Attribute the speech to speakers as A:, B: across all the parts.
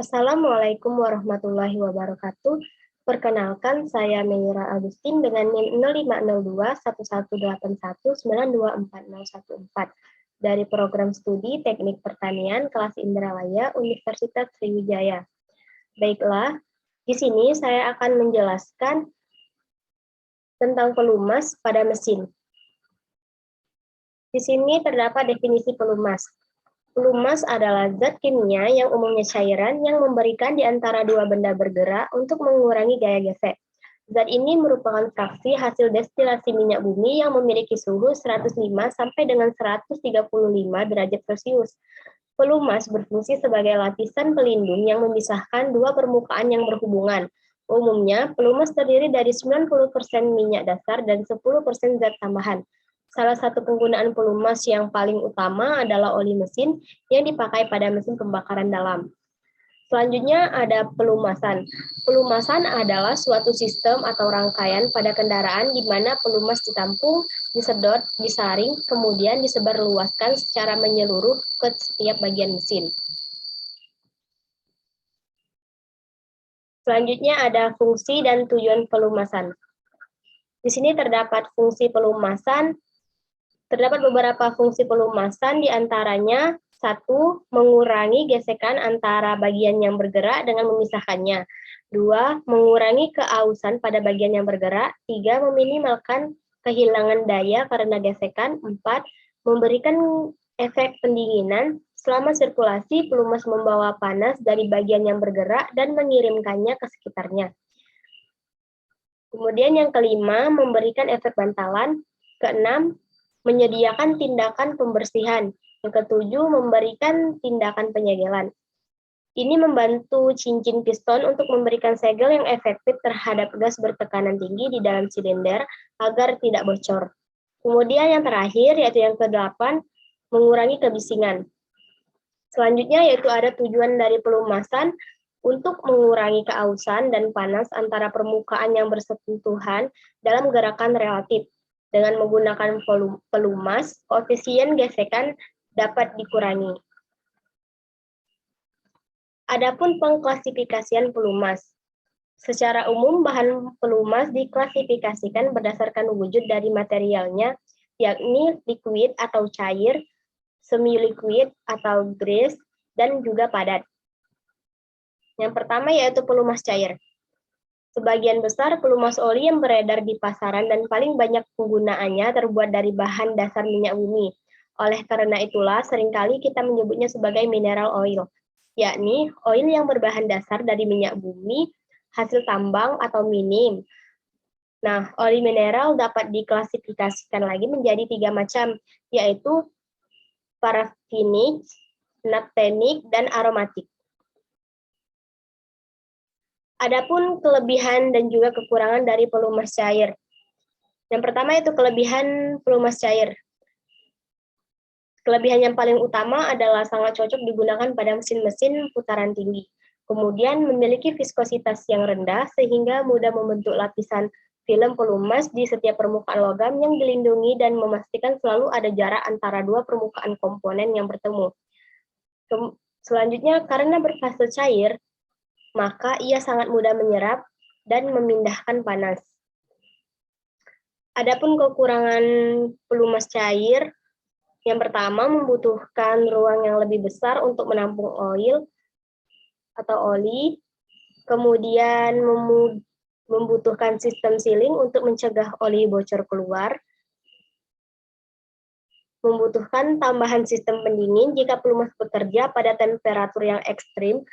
A: Assalamualaikum warahmatullahi wabarakatuh. Perkenalkan, saya Meira Agustin dengan NIM 05021181924014 dari Program Studi Teknik Pertanian kelas Indralaya Universitas Sriwijaya. Baiklah, di sini saya akan menjelaskan tentang pelumas pada mesin. Di sini terdapat definisi pelumas. Pelumas adalah zat kimia yang umumnya cairan yang memberikan di antara dua benda bergerak untuk mengurangi gaya gesek. Zat ini merupakan fraksi hasil destilasi minyak bumi yang memiliki suhu 105 sampai dengan 135 derajat Celcius. Pelumas berfungsi sebagai lapisan pelindung yang memisahkan dua permukaan yang berhubungan. Umumnya, pelumas terdiri dari 90% minyak dasar dan 10% zat tambahan. Salah satu penggunaan pelumas yang paling utama adalah oli mesin yang dipakai pada mesin pembakaran dalam. Selanjutnya ada pelumasan. Pelumasan adalah suatu sistem atau rangkaian pada kendaraan di mana pelumas ditampung, disedot, disaring, kemudian disebarluaskan secara menyeluruh ke setiap bagian mesin. Selanjutnya ada fungsi dan tujuan pelumasan. Di sini terdapat fungsi pelumasan. Terdapat beberapa fungsi pelumasan, diantaranya 1. Mengurangi gesekan antara bagian yang bergerak dengan memisahkannya. 2. Mengurangi keausan pada bagian yang bergerak. 3. Meminimalkan kehilangan daya karena gesekan. 4. Memberikan efek pendinginan. Selama sirkulasi, pelumas membawa panas dari bagian yang bergerak dan mengirimkannya ke sekitarnya. Kemudian yang kelima, memberikan efek bantalan. Keenam, menyediakan tindakan pembersihan. Yang ketujuh, memberikan tindakan penyegelan. Ini membantu cincin piston untuk memberikan segel yang efektif terhadap gas bertekanan tinggi di dalam silinder agar tidak bocor. Kemudian yang terakhir, yaitu yang ke-8, mengurangi kebisingan. Selanjutnya yaitu ada tujuan dari pelumasan untuk mengurangi keausan dan panas antara permukaan yang bersentuhan dalam gerakan relatif. Dengan menggunakan pelumas, koefisien gesekan dapat dikurangi. Adapun pengklasifikasian pelumas. Secara umum, bahan pelumas diklasifikasikan berdasarkan wujud dari materialnya, yakni liquid atau cair, semi-liquid atau grease, dan juga padat. Yang pertama yaitu pelumas cair. Sebagian besar pelumas oli yang beredar di pasaran dan paling banyak penggunaannya terbuat dari bahan dasar minyak bumi. Oleh karena itulah, seringkali kita menyebutnya sebagai mineral oil, yakni oil yang berbahan dasar dari minyak bumi, hasil tambang atau minim. Nah, oli mineral dapat diklasifikasikan lagi menjadi 3 macam, yaitu parafinik, naptenik, dan aromatik. Adapun kelebihan dan juga kekurangan dari pelumas cair. Yang pertama itu kelebihan pelumas cair. Kelebihan yang paling utama adalah sangat cocok digunakan pada mesin-mesin putaran tinggi. Kemudian memiliki viskositas yang rendah sehingga mudah membentuk lapisan film pelumas di setiap permukaan logam yang dilindungi dan memastikan selalu ada jarak antara dua permukaan komponen yang bertemu. Selanjutnya, karena berfase cair, maka ia sangat mudah menyerap dan memindahkan panas. Adapun kekurangan pelumas cair, yang pertama membutuhkan ruang yang lebih besar untuk menampung oil atau oli, kemudian membutuhkan sistem sealing untuk mencegah oli bocor keluar, membutuhkan tambahan sistem pendingin jika pelumas bekerja pada temperatur yang ekstrim,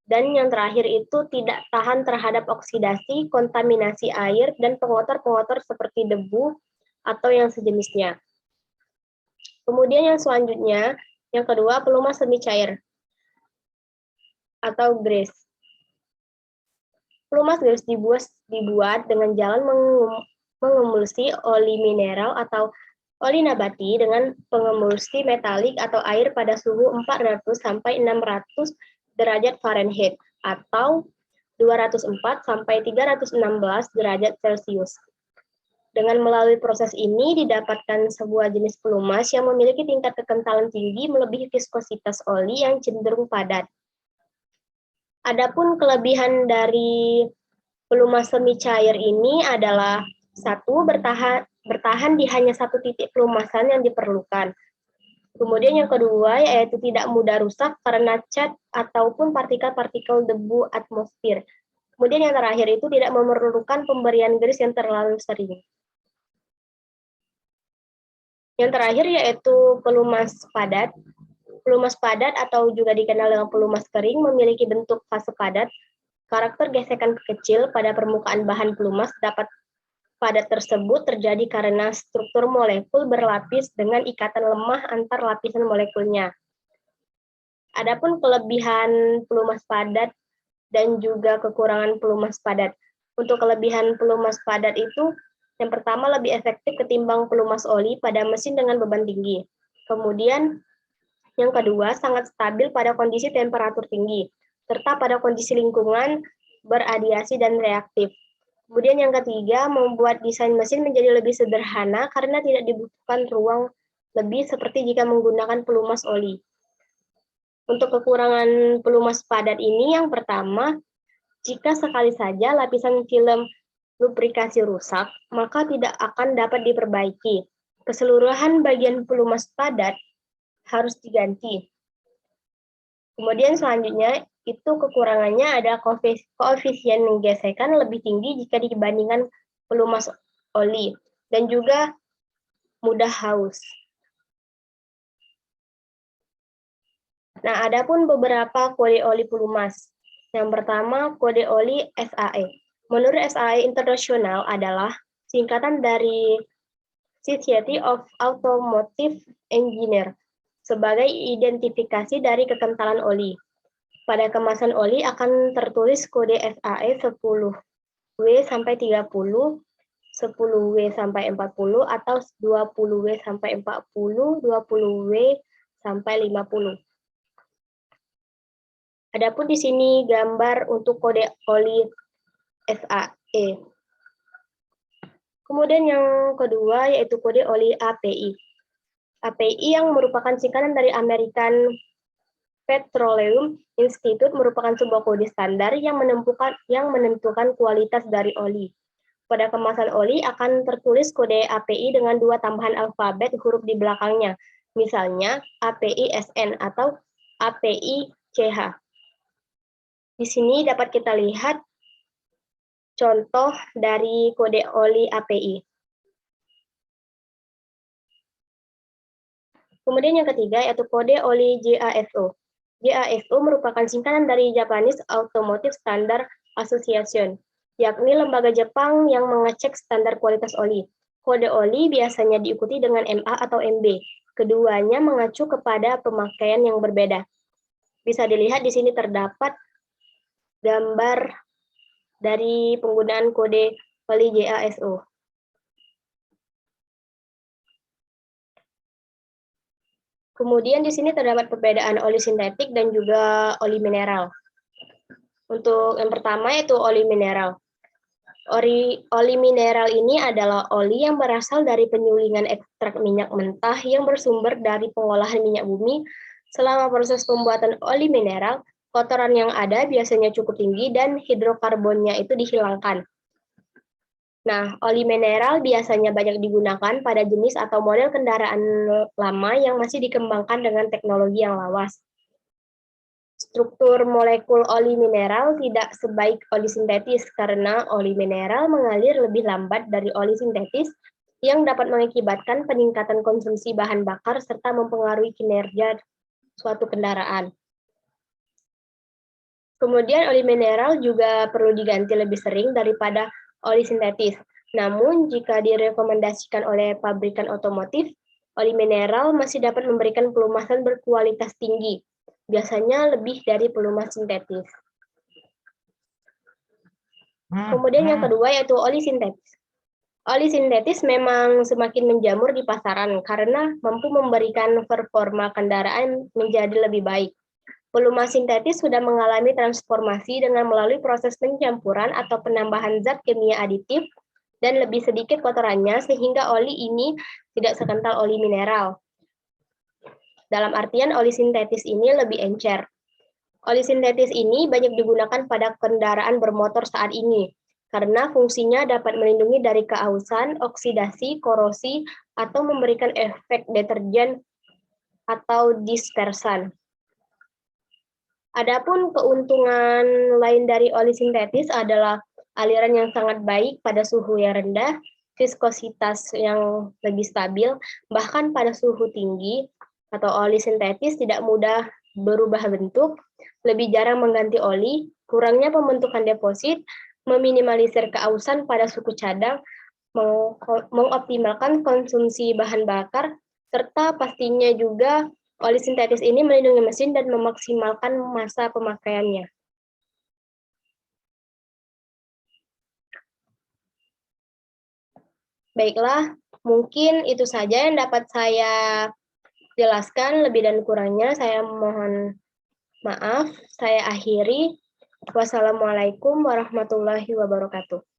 A: dan yang terakhir itu tidak tahan terhadap oksidasi, kontaminasi air, dan pengotor-pengotor seperti debu atau yang sejenisnya. Kemudian yang selanjutnya, yang kedua, pelumas semi cair atau grease. Pelumas grease dibuat dengan jalan mengemulsi oli mineral atau oli nabati dengan pengemulsi metalik atau air pada suhu 400 sampai 600 derajat Fahrenheit atau 204 sampai 316 derajat Celcius. Dengan melalui proses ini didapatkan sebuah jenis pelumas yang memiliki tingkat kekentalan tinggi melebihi viskositas oli yang cenderung padat. Adapun kelebihan dari pelumas semi cair ini adalah satu, bertahan di hanya satu titik pelumasan yang diperlukan. Kemudian yang kedua yaitu tidak mudah rusak karena cat ataupun partikel-partikel debu atmosfer. Kemudian yang terakhir itu tidak memerlukan pemberian grease yang terlalu sering. Yang terakhir yaitu pelumas padat. Pelumas padat atau juga dikenal dengan pelumas kering memiliki bentuk fase padat. Karakter gesekan kecil pada permukaan bahan pelumas dapat padat tersebut terjadi karena struktur molekul berlapis dengan ikatan lemah antar lapisan molekulnya. Adapun kelebihan pelumas padat dan juga kekurangan pelumas padat. Untuk kelebihan pelumas padat itu, yang pertama lebih efektif ketimbang pelumas oli pada mesin dengan beban tinggi. Kemudian yang kedua sangat stabil pada kondisi temperatur tinggi, serta pada kondisi lingkungan beradiasi dan reaktif. Kemudian yang ketiga, membuat desain mesin menjadi lebih sederhana karena tidak dibutuhkan ruang lebih seperti jika menggunakan pelumas oli. Untuk kekurangan pelumas padat ini, yang pertama, jika sekali saja lapisan film lubrikasi rusak, maka tidak akan dapat diperbaiki. Keseluruhan bagian pelumas padat harus diganti. Kemudian selanjutnya, itu kekurangannya ada koefisien gesekan lebih tinggi jika dibandingkan pelumas oli, dan juga mudah haus. Nah, ada pun beberapa kode oli pelumas. Yang pertama, kode oli SAE. Menurut SAE internasional adalah singkatan dari Society of Automotive Engineer sebagai identifikasi dari kekentalan oli. Pada kemasan oli akan tertulis kode SAE 10W sampai 30, 10W sampai 40, atau 20W sampai 40, 20W sampai 50. Adapun di sini gambar untuk kode oli SAE. Kemudian yang kedua yaitu kode oli API. API yang merupakan singkatan dari American Petroleum Institute merupakan sebuah kode standar yang menentukan kualitas dari oli. Pada kemasan oli akan tertulis kode API dengan 2 tambahan alfabet huruf di belakangnya, misalnya API SN atau API CH. Di sini dapat kita lihat contoh dari kode oli API. Kemudian yang ketiga yaitu kode oli JASO. JASO merupakan singkatan dari Japanese Automotive Standard Association, yakni lembaga Jepang yang mengecek standar kualitas oli. Kode oli biasanya diikuti dengan MA atau MB. Keduanya mengacu kepada pemakaian yang berbeda. Bisa dilihat di sini terdapat gambar dari penggunaan kode oli JASO. Kemudian di sini terdapat perbedaan oli sintetik dan juga oli mineral. Untuk yang pertama yaitu oli mineral. Oli mineral ini adalah oli yang berasal dari penyulingan ekstrak minyak mentah yang bersumber dari pengolahan minyak bumi. Selama proses pembuatan oli mineral, kotoran yang ada biasanya cukup tinggi dan hidrokarbonnya itu dihilangkan. Nah, oli mineral biasanya banyak digunakan pada jenis atau model kendaraan lama yang masih dikembangkan dengan teknologi yang lawas. Struktur molekul oli mineral tidak sebaik oli sintetis karena oli mineral mengalir lebih lambat dari oli sintetis yang dapat mengakibatkan peningkatan konsumsi bahan bakar serta mempengaruhi kinerja suatu kendaraan. Kemudian oli mineral juga perlu diganti lebih sering daripada oli sintetis. Namun jika direkomendasikan oleh pabrikan otomotif, oli mineral masih dapat memberikan pelumasan berkualitas tinggi, biasanya lebih dari pelumas sintetis. Kemudian yang kedua yaitu oli sintetis. Oli sintetis memang semakin menjamur di pasaran karena mampu memberikan performa kendaraan menjadi lebih baik. Pelumas sintetis sudah mengalami transformasi dengan melalui proses pencampuran atau penambahan zat kimia aditif dan lebih sedikit kotorannya sehingga oli ini tidak sekental oli mineral. Dalam artian oli sintetis ini lebih encer. Oli sintetis ini banyak digunakan pada kendaraan bermotor saat ini, karena fungsinya dapat melindungi dari keausan, oksidasi, korosi, atau memberikan efek deterjen atau dispersan. Adapun keuntungan lain dari oli sintetis adalah aliran yang sangat baik pada suhu yang rendah, viskositas yang lebih stabil, bahkan pada suhu tinggi, atau oli sintetis tidak mudah berubah bentuk, lebih jarang mengganti oli, kurangnya pembentukan deposit, meminimalisir keausan pada suku cadang, mengoptimalkan konsumsi bahan bakar, serta pastinya juga oli sintetis ini melindungi mesin dan memaksimalkan masa pemakaiannya. Baiklah, mungkin itu saja yang dapat saya jelaskan. Lebih dan kurangnya saya mohon maaf. Saya akhiri. Wassalamualaikum warahmatullahi wabarakatuh.